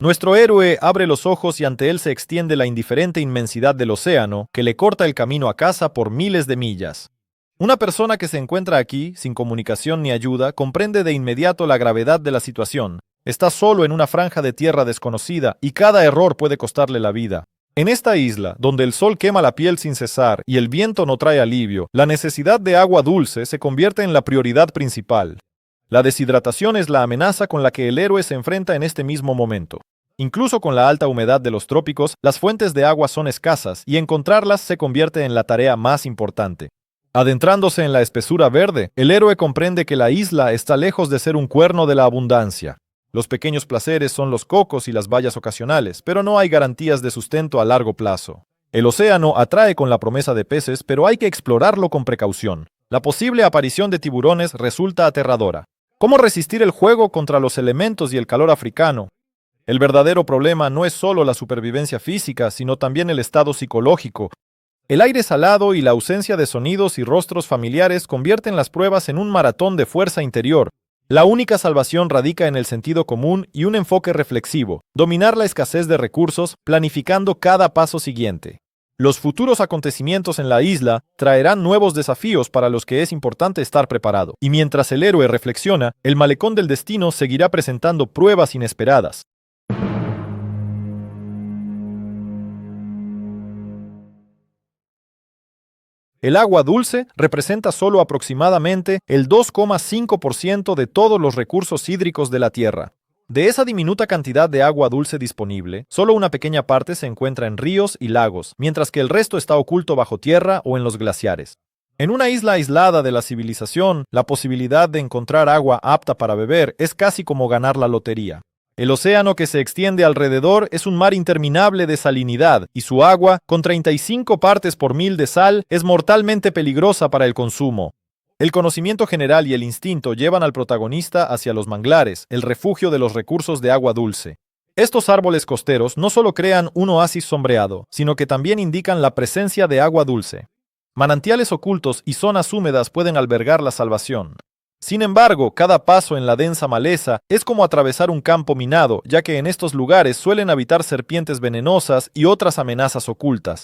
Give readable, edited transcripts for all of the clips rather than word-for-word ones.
Nuestro héroe abre los ojos y ante él se extiende la indiferente inmensidad del océano que le corta el camino a casa por miles de millas. Una persona que se encuentra aquí, sin comunicación ni ayuda, comprende de inmediato la gravedad de la situación. Está solo en una franja de tierra desconocida y cada error puede costarle la vida. En esta isla, donde el sol quema la piel sin cesar y el viento no trae alivio, la necesidad de agua dulce se convierte en la prioridad principal. La deshidratación es la amenaza con la que el héroe se enfrenta en este mismo momento. Incluso con la alta humedad de los trópicos, las fuentes de agua son escasas y encontrarlas se convierte en la tarea más importante. Adentrándose en la espesura verde, el héroe comprende que la isla está lejos de ser un cuerno de la abundancia. Los pequeños placeres son los cocos y las bayas ocasionales, pero no hay garantías de sustento a largo plazo. El océano atrae con la promesa de peces, pero hay que explorarlo con precaución. La posible aparición de tiburones resulta aterradora. ¿Cómo resistir el juego contra los elementos y el calor africano? El verdadero problema no es solo la supervivencia física, sino también el estado psicológico. El aire salado y la ausencia de sonidos y rostros familiares convierten las pruebas en un maratón de fuerza interior. La única salvación radica en el sentido común y un enfoque reflexivo, dominar la escasez de recursos, planificando cada paso siguiente. Los futuros acontecimientos en la isla traerán nuevos desafíos para los que es importante estar preparado. Y mientras el héroe reflexiona, el malecón del destino seguirá presentando pruebas inesperadas. El agua dulce representa solo aproximadamente el 2,5% de todos los recursos hídricos de la Tierra. De esa diminuta cantidad de agua dulce disponible, solo una pequeña parte se encuentra en ríos y lagos, mientras que el resto está oculto bajo tierra o en los glaciares. En una isla aislada de la civilización, la posibilidad de encontrar agua apta para beber es casi como ganar la lotería. El océano que se extiende alrededor es un mar interminable de salinidad, y su agua, con 35 partes por mil de sal, es mortalmente peligrosa para el consumo. El conocimiento general y el instinto llevan al protagonista hacia los manglares, el refugio de los recursos de agua dulce. Estos árboles costeros no solo crean un oasis sombreado, sino que también indican la presencia de agua dulce. Manantiales ocultos y zonas húmedas pueden albergar la salvación. Sin embargo, cada paso en la densa maleza es como atravesar un campo minado, ya que en estos lugares suelen habitar serpientes venenosas y otras amenazas ocultas.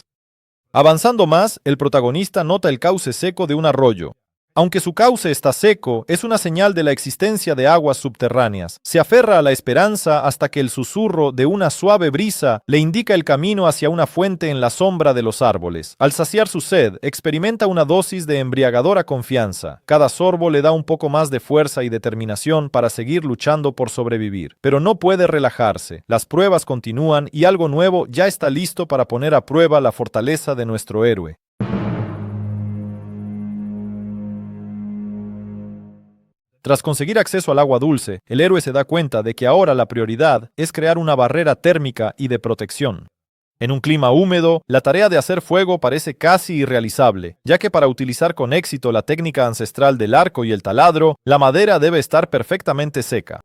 Avanzando más, el protagonista nota el cauce seco de un arroyo. Aunque su cauce está seco, es una señal de la existencia de aguas subterráneas. Se aferra a la esperanza hasta que el susurro de una suave brisa le indica el camino hacia una fuente en la sombra de los árboles. Al saciar su sed, experimenta una dosis de embriagadora confianza. Cada sorbo le da un poco más de fuerza y determinación para seguir luchando por sobrevivir. Pero no puede relajarse. Las pruebas continúan y algo nuevo ya está listo para poner a prueba la fortaleza de nuestro héroe. Tras conseguir acceso al agua dulce, el héroe se da cuenta de que ahora la prioridad es crear una barrera térmica y de protección. En un clima húmedo, la tarea de hacer fuego parece casi irrealizable, ya que para utilizar con éxito la técnica ancestral del arco y el taladro, la madera debe estar perfectamente seca.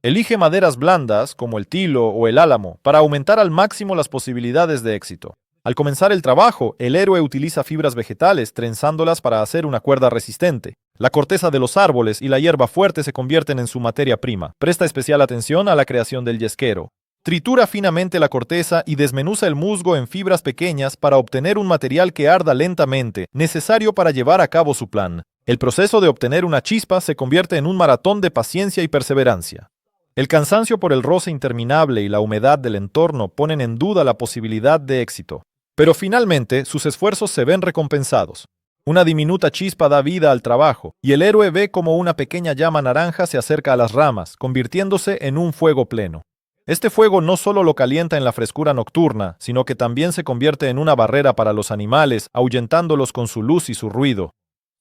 Elige maderas blandas, como el tilo o el álamo, para aumentar al máximo las posibilidades de éxito. Al comenzar el trabajo, el héroe utiliza fibras vegetales, trenzándolas para hacer una cuerda resistente. La corteza de los árboles y la hierba fuerte se convierten en su materia prima. Presta especial atención a la creación del yesquero. Tritura finamente la corteza y desmenuza el musgo en fibras pequeñas para obtener un material que arda lentamente, necesario para llevar a cabo su plan. El proceso de obtener una chispa se convierte en un maratón de paciencia y perseverancia. El cansancio por el roce interminable y la humedad del entorno ponen en duda la posibilidad de éxito. Pero finalmente, sus esfuerzos se ven recompensados. Una diminuta chispa da vida al trabajo, y el héroe ve como una pequeña llama naranja se acerca a las ramas, convirtiéndose en un fuego pleno. Este fuego no solo lo calienta en la frescura nocturna, sino que también se convierte en una barrera para los animales, ahuyentándolos con su luz y su ruido.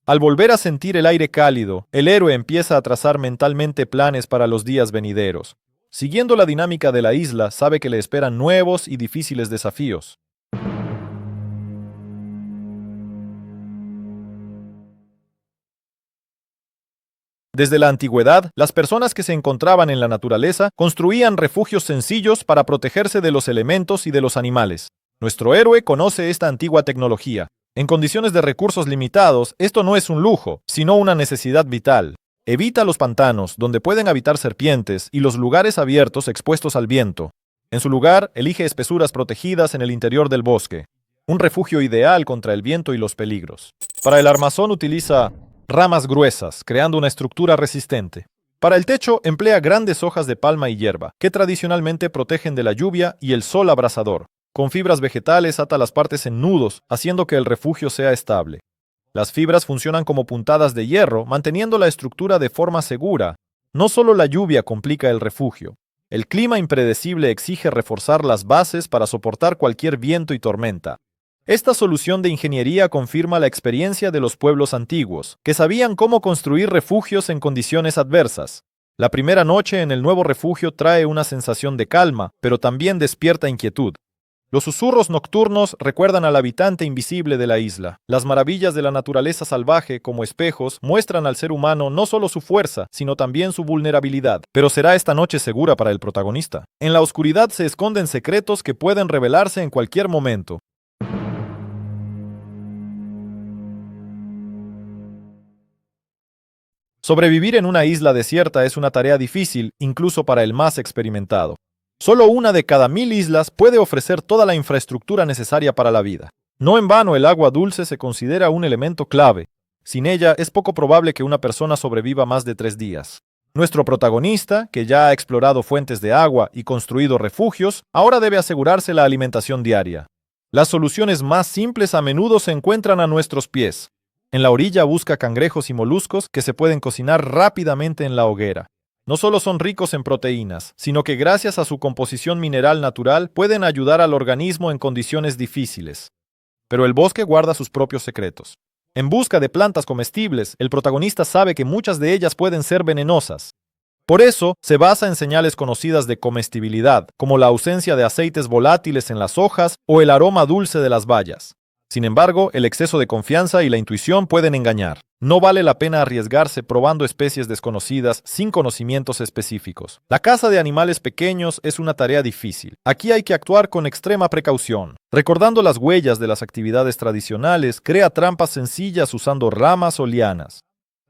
Al volver a sentir el aire cálido, el héroe empieza a trazar mentalmente planes para los días venideros. Siguiendo la dinámica de la isla, sabe que le esperan nuevos y difíciles desafíos. Desde la antigüedad, las personas que se encontraban en la naturaleza construían refugios sencillos para protegerse de los elementos y de los animales. Nuestro héroe conoce esta antigua tecnología. En condiciones de recursos limitados, esto no es un lujo, sino una necesidad vital. Evita los pantanos, donde pueden habitar serpientes, y los lugares abiertos expuestos al viento. En su lugar, elige espesuras protegidas en el interior del bosque, un refugio ideal contra el viento y los peligros. Para el armazón utiliza ramas gruesas, creando una estructura resistente. Para el techo emplea grandes hojas de palma y hierba, que tradicionalmente protegen de la lluvia y el sol abrasador. Con fibras vegetales ata las partes en nudos, haciendo que el refugio sea estable. Las fibras funcionan como puntadas de hierro, manteniendo la estructura de forma segura. No solo la lluvia complica el refugio. El clima impredecible exige reforzar las bases para soportar cualquier viento y tormenta. Esta solución de ingeniería confirma la experiencia de los pueblos antiguos, que sabían cómo construir refugios en condiciones adversas. La primera noche en el nuevo refugio trae una sensación de calma, pero también despierta inquietud. Los susurros nocturnos recuerdan al habitante invisible de la isla. Las maravillas de la naturaleza salvaje, como espejos, muestran al ser humano no solo su fuerza, sino también su vulnerabilidad. Pero ¿será esta noche segura para el protagonista? En la oscuridad se esconden secretos que pueden revelarse en cualquier momento. Sobrevivir en una isla desierta es una tarea difícil, incluso para el más experimentado. Solo una de cada 1000 islas puede ofrecer toda la infraestructura necesaria para la vida. No en vano el agua dulce se considera un elemento clave. Sin ella es poco probable que una persona sobreviva más de 3 días. Nuestro protagonista, que ya ha explorado fuentes de agua y construido refugios, ahora debe asegurarse la alimentación diaria. Las soluciones más simples a menudo se encuentran a nuestros pies. En la orilla busca cangrejos y moluscos que se pueden cocinar rápidamente en la hoguera. No solo son ricos en proteínas, sino que gracias a su composición mineral natural pueden ayudar al organismo en condiciones difíciles. Pero el bosque guarda sus propios secretos. En busca de plantas comestibles, el protagonista sabe que muchas de ellas pueden ser venenosas. Por eso, se basa en señales conocidas de comestibilidad, como la ausencia de aceites volátiles en las hojas o el aroma dulce de las bayas. Sin embargo, el exceso de confianza y la intuición pueden engañar. No vale la pena arriesgarse probando especies desconocidas sin conocimientos específicos. La caza de animales pequeños es una tarea difícil. Aquí hay que actuar con extrema precaución. Recordando las huellas de las actividades tradicionales, crea trampas sencillas usando ramas o lianas.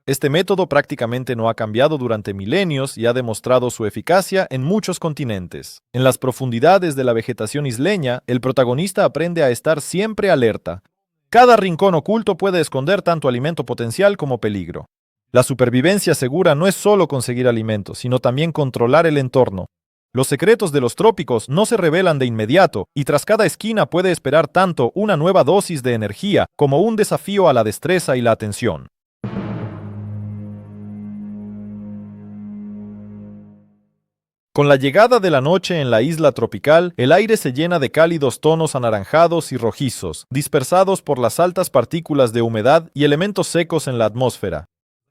Este método prácticamente no ha cambiado durante milenios y ha demostrado su eficacia en muchos continentes. En las profundidades de la vegetación isleña, el protagonista aprende a estar siempre alerta. Cada rincón oculto puede esconder tanto alimento potencial como peligro. La supervivencia segura no es solo conseguir alimento, sino también controlar el entorno. Los secretos de los trópicos no se revelan de inmediato, y tras cada esquina puede esperar tanto una nueva dosis de energía como un desafío a la destreza y la atención. Con la llegada de la noche en la isla tropical, el aire se llena de cálidos tonos anaranjados y rojizos, dispersados por las altas partículas de humedad y elementos secos en la atmósfera.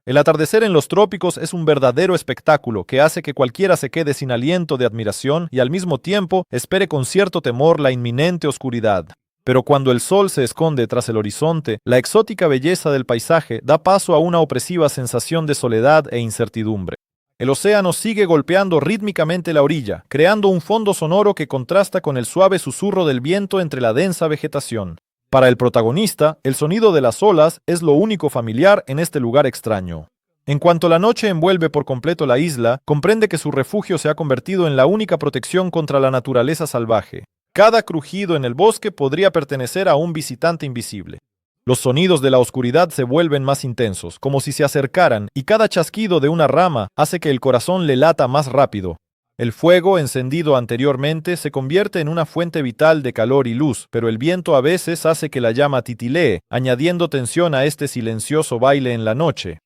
El atardecer en los trópicos es un verdadero espectáculo que hace que cualquiera se quede sin aliento de admiración y al mismo tiempo espere con cierto temor la inminente oscuridad. Pero cuando el sol se esconde tras el horizonte, la exótica belleza del paisaje da paso a una opresiva sensación de soledad e incertidumbre. El océano sigue golpeando rítmicamente la orilla, creando un fondo sonoro que contrasta con el suave susurro del viento entre la densa vegetación. Para el protagonista, el sonido de las olas es lo único familiar en este lugar extraño. En cuanto la noche envuelve por completo la isla, comprende que su refugio se ha convertido en la única protección contra la naturaleza salvaje. Cada crujido en el bosque podría pertenecer a un visitante invisible. Los sonidos de la oscuridad se vuelven más intensos, como si se acercaran, y cada chasquido de una rama hace que el corazón le lata más rápido. El fuego, encendido anteriormente, se convierte en una fuente vital de calor y luz, pero el viento a veces hace que la llama titilee, añadiendo tensión a este silencioso baile en la noche.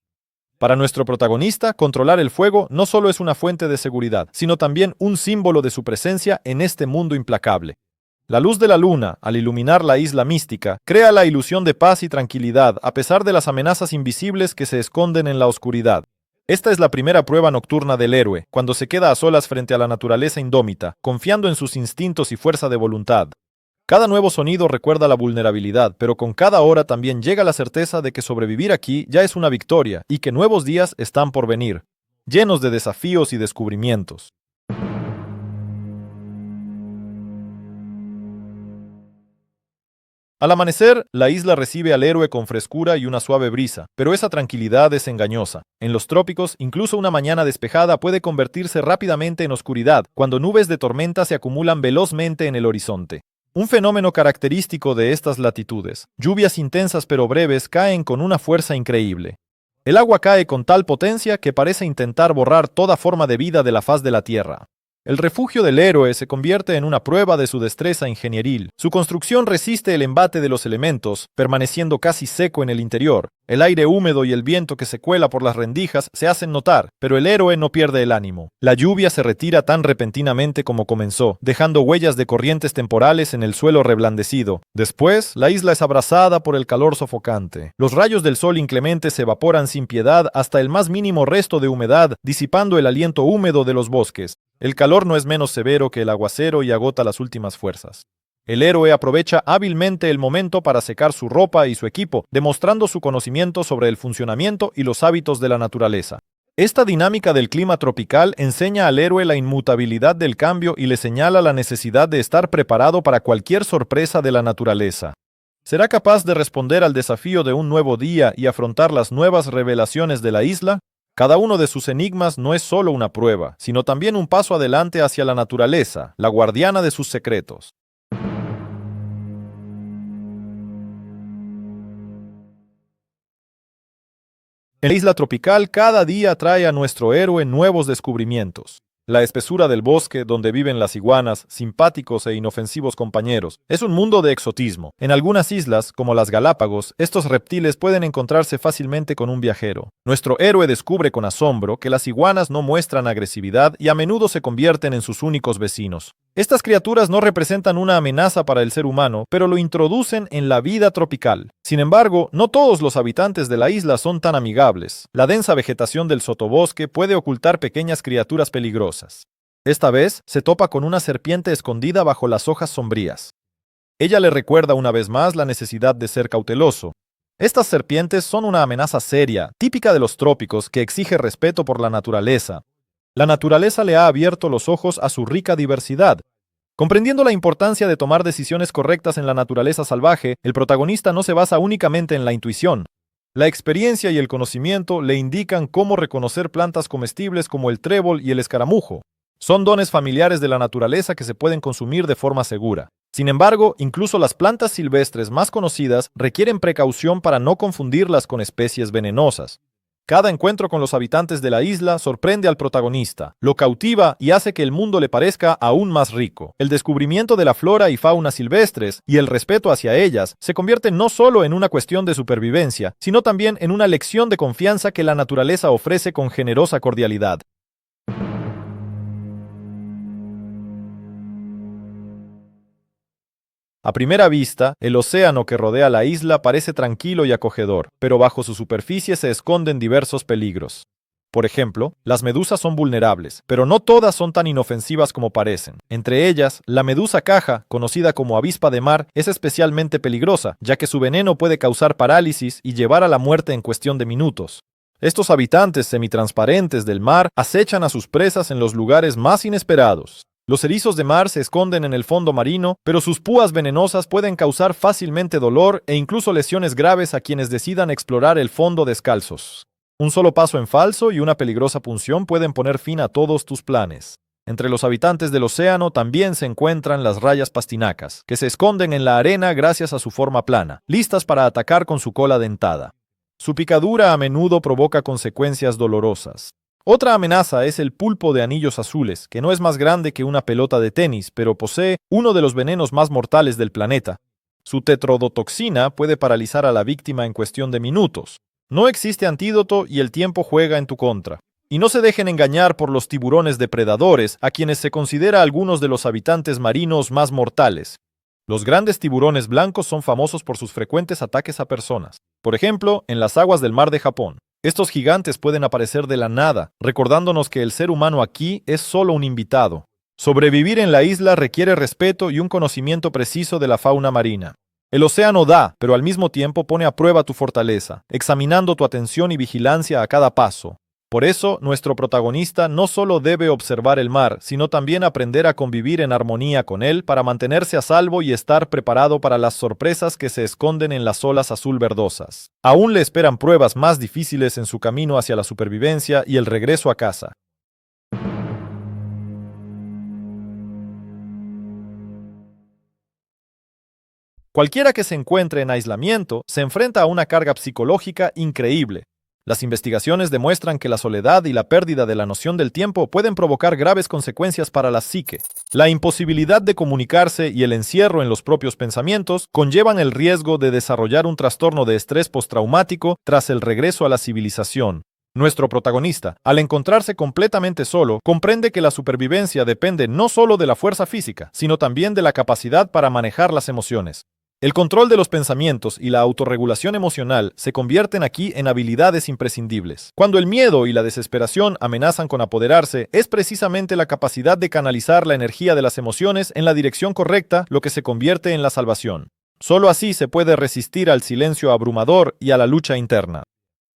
Para nuestro protagonista, controlar el fuego no solo es una fuente de seguridad, sino también un símbolo de su presencia en este mundo implacable. La luz de la luna, al iluminar la isla mística, crea la ilusión de paz y tranquilidad a pesar de las amenazas invisibles que se esconden en la oscuridad. Esta es la primera prueba nocturna del héroe, cuando se queda a solas frente a la naturaleza indómita, confiando en sus instintos y fuerza de voluntad. Cada nuevo sonido recuerda la vulnerabilidad, pero con cada hora también llega la certeza de que sobrevivir aquí ya es una victoria y que nuevos días están por venir, llenos de desafíos y descubrimientos. Al amanecer, la isla recibe al héroe con frescura y una suave brisa, pero esa tranquilidad es engañosa. En los trópicos, incluso una mañana despejada puede convertirse rápidamente en oscuridad, cuando nubes de tormenta se acumulan velozmente en el horizonte. Un fenómeno característico de estas latitudes, lluvias intensas pero breves, caen con una fuerza increíble. El agua cae con tal potencia que parece intentar borrar toda forma de vida de la faz de la tierra. El refugio del héroe se convierte en una prueba de su destreza ingenieril. Su construcción resiste el embate de los elementos, permaneciendo casi seco en el interior. El aire húmedo y el viento que se cuela por las rendijas se hacen notar, pero el héroe no pierde el ánimo. La lluvia se retira tan repentinamente como comenzó, dejando huellas de corrientes temporales en el suelo reblandecido. Después, la isla es abrasada por el calor sofocante. Los rayos del sol inclemente se evaporan sin piedad hasta el más mínimo resto de humedad, disipando el aliento húmedo de los bosques. El calor no es menos severo que el aguacero y agota las últimas fuerzas. El héroe aprovecha hábilmente el momento para secar su ropa y su equipo, demostrando su conocimiento sobre el funcionamiento y los hábitos de la naturaleza. Esta dinámica del clima tropical enseña al héroe la inmutabilidad del cambio y le señala la necesidad de estar preparado para cualquier sorpresa de la naturaleza. ¿Será capaz de responder al desafío de un nuevo día y afrontar las nuevas revelaciones de la isla? Cada uno de sus enigmas no es solo una prueba, sino también un paso adelante hacia la naturaleza, la guardiana de sus secretos. En la isla tropical, cada día trae a nuestro héroe nuevos descubrimientos. La espesura del bosque, donde viven las iguanas, simpáticos e inofensivos compañeros, es un mundo de exotismo. En algunas islas, como las Galápagos, estos reptiles pueden encontrarse fácilmente con un viajero. Nuestro héroe descubre con asombro que las iguanas no muestran agresividad y a menudo se convierten en sus únicos vecinos. Estas criaturas no representan una amenaza para el ser humano, pero lo introducen en la vida tropical. Sin embargo, no todos los habitantes de la isla son tan amigables. La densa vegetación del sotobosque puede ocultar pequeñas criaturas peligrosas. Esta vez, se topa con una serpiente escondida bajo las hojas sombrías. Ella le recuerda una vez más la necesidad de ser cauteloso. Estas serpientes son una amenaza seria, típica de los trópicos, que exige respeto por la naturaleza. La naturaleza le ha abierto los ojos a su rica diversidad. Comprendiendo la importancia de tomar decisiones correctas en la naturaleza salvaje, el protagonista no se basa únicamente en la intuición. La experiencia y el conocimiento le indican cómo reconocer plantas comestibles como el trébol y el escaramujo. Son dones familiares de la naturaleza que se pueden consumir de forma segura. Sin embargo, incluso las plantas silvestres más conocidas requieren precaución para no confundirlas con especies venenosas. Cada encuentro con los habitantes de la isla sorprende al protagonista, lo cautiva y hace que el mundo le parezca aún más rico. El descubrimiento de la flora y fauna silvestres y el respeto hacia ellas se convierten no solo en una cuestión de supervivencia, sino también en una lección de confianza que la naturaleza ofrece con generosa cordialidad. A primera vista, el océano que rodea la isla parece tranquilo y acogedor, pero bajo su superficie se esconden diversos peligros. Por ejemplo, las medusas son vulnerables, pero no todas son tan inofensivas como parecen. Entre ellas, la medusa caja, conocida como avispa de mar, es especialmente peligrosa, ya que su veneno puede causar parálisis y llevar a la muerte en cuestión de minutos. Estos habitantes semitransparentes del mar acechan a sus presas en los lugares más inesperados. Los erizos de mar se esconden en el fondo marino, pero sus púas venenosas pueden causar fácilmente dolor e incluso lesiones graves a quienes decidan explorar el fondo descalzos. Un solo paso en falso y una peligrosa punción pueden poner fin a todos tus planes. Entre los habitantes del océano también se encuentran las rayas pastinacas, que se esconden en la arena gracias a su forma plana, listas para atacar con su cola dentada. Su picadura a menudo provoca consecuencias dolorosas. Otra amenaza es el pulpo de anillos azules, que no es más grande que una pelota de tenis, pero posee uno de los venenos más mortales del planeta. Su tetrodotoxina puede paralizar a la víctima en cuestión de minutos. No existe antídoto y el tiempo juega en tu contra. Y no se dejen engañar por los tiburones depredadores, a quienes se considera algunos de los habitantes marinos más mortales. Los grandes tiburones blancos son famosos por sus frecuentes ataques a personas. Por ejemplo, en las aguas del mar de Japón. Estos gigantes pueden aparecer de la nada, recordándonos que el ser humano aquí es solo un invitado. Sobrevivir en la isla requiere respeto y un conocimiento preciso de la fauna marina. El océano da, pero al mismo tiempo pone a prueba tu fortaleza, examinando tu atención y vigilancia a cada paso. Por eso, nuestro protagonista no solo debe observar el mar, sino también aprender a convivir en armonía con él para mantenerse a salvo y estar preparado para las sorpresas que se esconden en las olas azul verdosas. Aún le esperan pruebas más difíciles en su camino hacia la supervivencia y el regreso a casa. Cualquiera que se encuentre en aislamiento se enfrenta a una carga psicológica increíble. Las investigaciones demuestran que la soledad y la pérdida de la noción del tiempo pueden provocar graves consecuencias para la psique. La imposibilidad de comunicarse y el encierro en los propios pensamientos conllevan el riesgo de desarrollar un trastorno de estrés postraumático tras el regreso a la civilización. Nuestro protagonista, al encontrarse completamente solo, comprende que la supervivencia depende no solo de la fuerza física, sino también de la capacidad para manejar las emociones. El control de los pensamientos y la autorregulación emocional se convierten aquí en habilidades imprescindibles. Cuando el miedo y la desesperación amenazan con apoderarse, es precisamente la capacidad de canalizar la energía de las emociones en la dirección correcta lo que se convierte en la salvación. Solo así se puede resistir al silencio abrumador y a la lucha interna.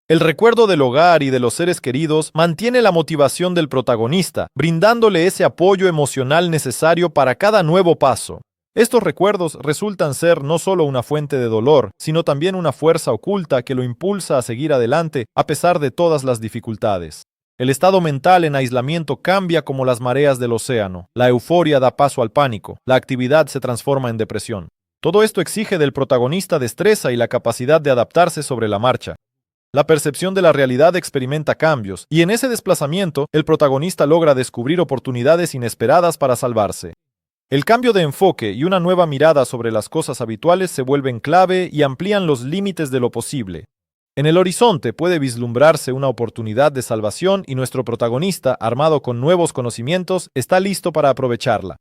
El recuerdo del hogar y de los seres queridos mantiene la motivación del protagonista, brindándole ese apoyo emocional necesario para cada nuevo paso. Estos recuerdos resultan ser no solo una fuente de dolor, sino también una fuerza oculta que lo impulsa a seguir adelante a pesar de todas las dificultades. El estado mental en aislamiento cambia como las mareas del océano. La euforia da paso al pánico. La actividad se transforma en depresión. Todo esto exige del protagonista destreza y la capacidad de adaptarse sobre la marcha. La percepción de la realidad experimenta cambios, y en ese desplazamiento, el protagonista logra descubrir oportunidades inesperadas para salvarse. El cambio de enfoque y una nueva mirada sobre las cosas habituales se vuelven clave y amplían los límites de lo posible. En el horizonte puede vislumbrarse una oportunidad de salvación y nuestro protagonista, armado con nuevos conocimientos, está listo para aprovecharla.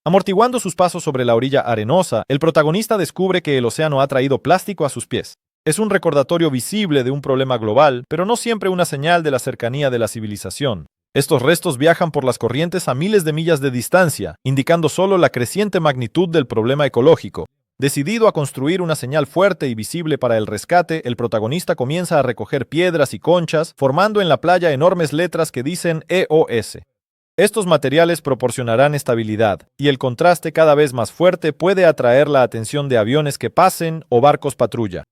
Amortiguando sus pasos sobre la orilla arenosa, el protagonista descubre que el océano ha traído plástico a sus pies. Es un recordatorio visible de un problema global, pero no siempre una señal de la cercanía de la civilización. Estos restos viajan por las corrientes a miles de millas de distancia, indicando solo la creciente magnitud del problema ecológico. Decidido a construir una señal fuerte y visible para el rescate, el protagonista comienza a recoger piedras y conchas, formando en la playa enormes letras que dicen EOS. Estos materiales proporcionarán estabilidad, y el contraste cada vez más fuerte puede atraer la atención de aviones que pasen o barcos patrulla.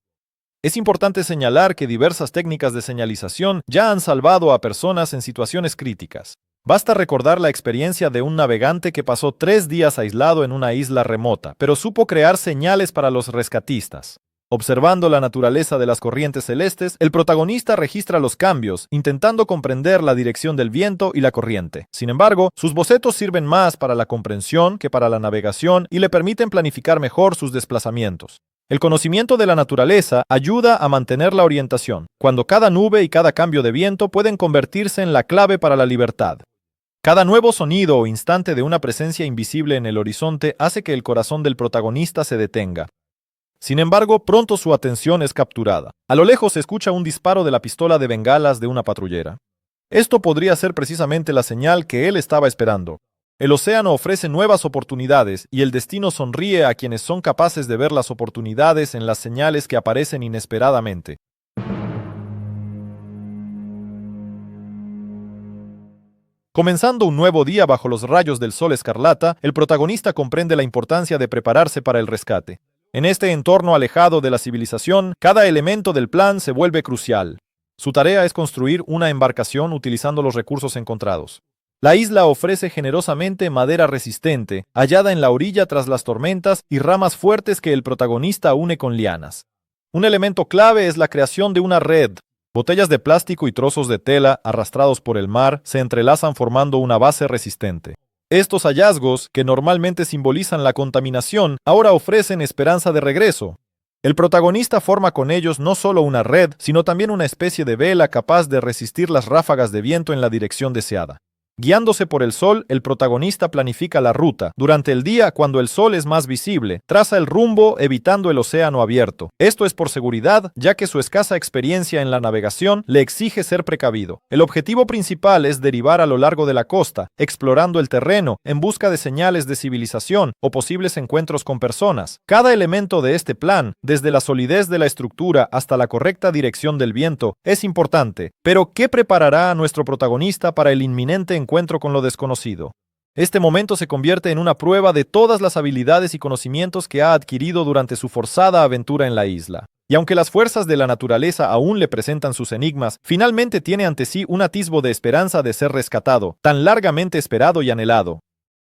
Es importante señalar que diversas técnicas de señalización ya han salvado a personas en situaciones críticas. Basta recordar la experiencia de un navegante que pasó 3 días aislado en una isla remota, pero supo crear señales para los rescatistas. Observando la naturaleza de las corrientes celestes, el protagonista registra los cambios, intentando comprender la dirección del viento y la corriente. Sin embargo, sus bocetos sirven más para la comprensión que para la navegación y le permiten planificar mejor sus desplazamientos. El conocimiento de la naturaleza ayuda a mantener la orientación, cuando cada nube y cada cambio de viento pueden convertirse en la clave para la libertad. Cada nuevo sonido o instante de una presencia invisible en el horizonte hace que el corazón del protagonista se detenga. Sin embargo, pronto su atención es capturada. A lo lejos se escucha un disparo de la pistola de bengalas de una patrullera. Esto podría ser precisamente la señal que él estaba esperando. El océano ofrece nuevas oportunidades y el destino sonríe a quienes son capaces de ver las oportunidades en las señales que aparecen inesperadamente. Comenzando un nuevo día bajo los rayos del sol escarlata, el protagonista comprende la importancia de prepararse para el rescate. En este entorno alejado de la civilización, cada elemento del plan se vuelve crucial. Su tarea es construir una embarcación utilizando los recursos encontrados. La isla ofrece generosamente madera resistente, hallada en la orilla tras las tormentas, y ramas fuertes que el protagonista une con lianas. Un elemento clave es la creación de una red. Botellas de plástico y trozos de tela, arrastrados por el mar, se entrelazan formando una base resistente. Estos hallazgos, que normalmente simbolizan la contaminación, ahora ofrecen esperanza de regreso. El protagonista forma con ellos no solo una red, sino también una especie de vela capaz de resistir las ráfagas de viento en la dirección deseada. Guiándose por el sol, el protagonista planifica la ruta. Durante el día, cuando el sol es más visible, traza el rumbo evitando el océano abierto. Esto es por seguridad, ya que su escasa experiencia en la navegación le exige ser precavido. El objetivo principal es derivar a lo largo de la costa, explorando el terreno en busca de señales de civilización o posibles encuentros con personas. Cada elemento de este plan, desde la solidez de la estructura hasta la correcta dirección del viento, es importante. Pero, ¿qué preparará a nuestro protagonista para el inminente encuentro con lo desconocido? Este momento se convierte en una prueba de todas las habilidades y conocimientos que ha adquirido durante su forzada aventura en la isla. Y aunque las fuerzas de la naturaleza aún le presentan sus enigmas, finalmente tiene ante sí un atisbo de esperanza de ser rescatado, tan largamente esperado y anhelado.